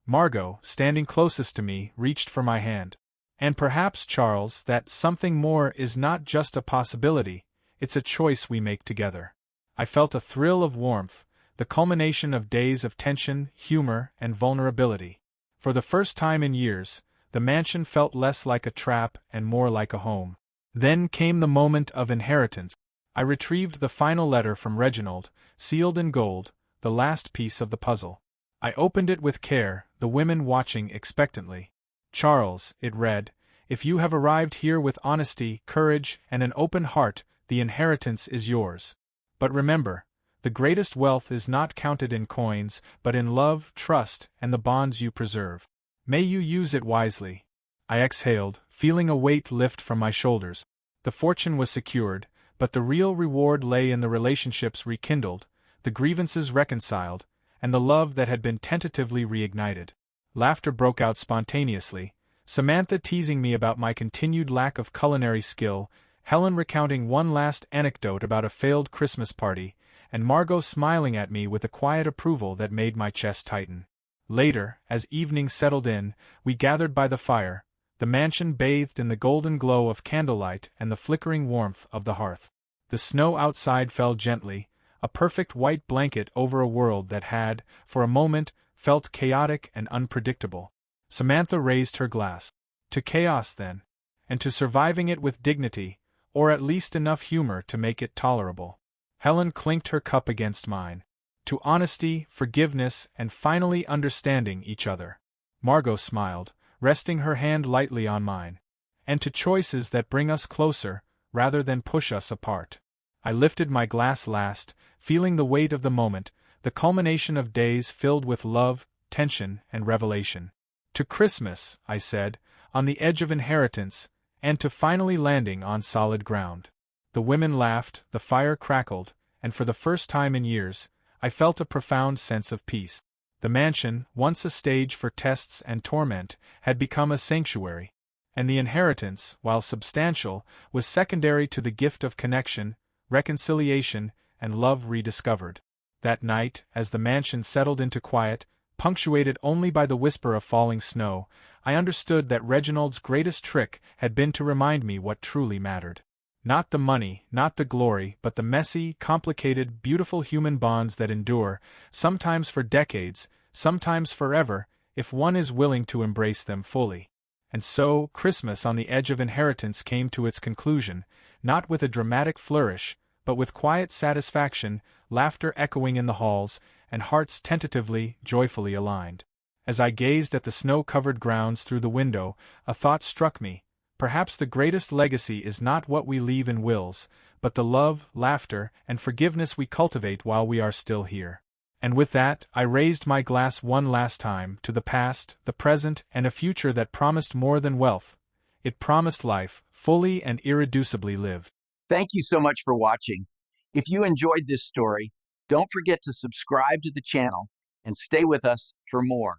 Margot, standing closest to me, reached for my hand. "And perhaps, Charles, that something more is not just a possibility, it's a choice we make together." I felt a thrill of warmth, the culmination of days of tension, humor, and vulnerability. For the first time in years, the mansion felt less like a trap and more like a home. Then came the moment of inheritance. I retrieved the final letter from Reginald, sealed in gold, the last piece of the puzzle. I opened it with care, the women watching expectantly. Charles, it read, if you have arrived here with honesty, courage, and an open heart, the inheritance is yours. But remember, the greatest wealth is not counted in coins, but in love, trust, and the bonds you preserve. May you use it wisely. I exhaled, feeling a weight lift from my shoulders. The fortune was secured, but the real reward lay in the relationships rekindled, the grievances reconciled, and the love that had been tentatively reignited. Laughter broke out spontaneously, Samantha teasing me about my continued lack of culinary skill, Helen recounting one last anecdote about a failed Christmas party, and Margot smiling at me with a quiet approval that made my chest tighten. Later, as evening settled in, we gathered by the fire, the mansion bathed in the golden glow of candlelight and the flickering warmth of the hearth. The snow outside fell gently, a perfect white blanket over a world that had, for a moment, felt chaotic and unpredictable. Samantha raised her glass. To chaos, then. And to surviving it with dignity, or at least enough humor to make it tolerable. Helen clinked her cup against mine. To honesty, forgiveness, and finally understanding each other. Margot smiled, resting her hand lightly on mine. And to choices that bring us closer, rather than push us apart. I lifted my glass last, feeling the weight of the moment, the culmination of days filled with love, tension, and revelation. To Christmas, I said, on the edge of inheritance, and to finally landing on solid ground. The women laughed, the fire crackled, and for the first time in years, I felt a profound sense of peace. The mansion, once a stage for tests and torment, had become a sanctuary. And the inheritance, while substantial, was secondary to the gift of connection, reconciliation, and love rediscovered. That night, as the mansion settled into quiet, punctuated only by the whisper of falling snow, I understood that Reginald's greatest trick had been to remind me what truly mattered. Not the money, not the glory, but the messy, complicated, beautiful human bonds that endure, sometimes for decades, sometimes forever, if one is willing to embrace them fully. And so, Christmas on the edge of inheritance came to its conclusion, not with a dramatic flourish, but with quiet satisfaction, laughter echoing in the halls, and hearts tentatively, joyfully aligned. As I gazed at the snow-covered grounds through the window, a thought struck me. Perhaps the greatest legacy is not what we leave in wills, but the love, laughter, and forgiveness we cultivate while we are still here. And with that, I raised my glass one last time, to the past, the present, and a future that promised more than wealth. It promised life, fully and irreducibly lived. Thank you so much for watching. If you enjoyed this story, don't forget to subscribe to the channel and stay with us for more.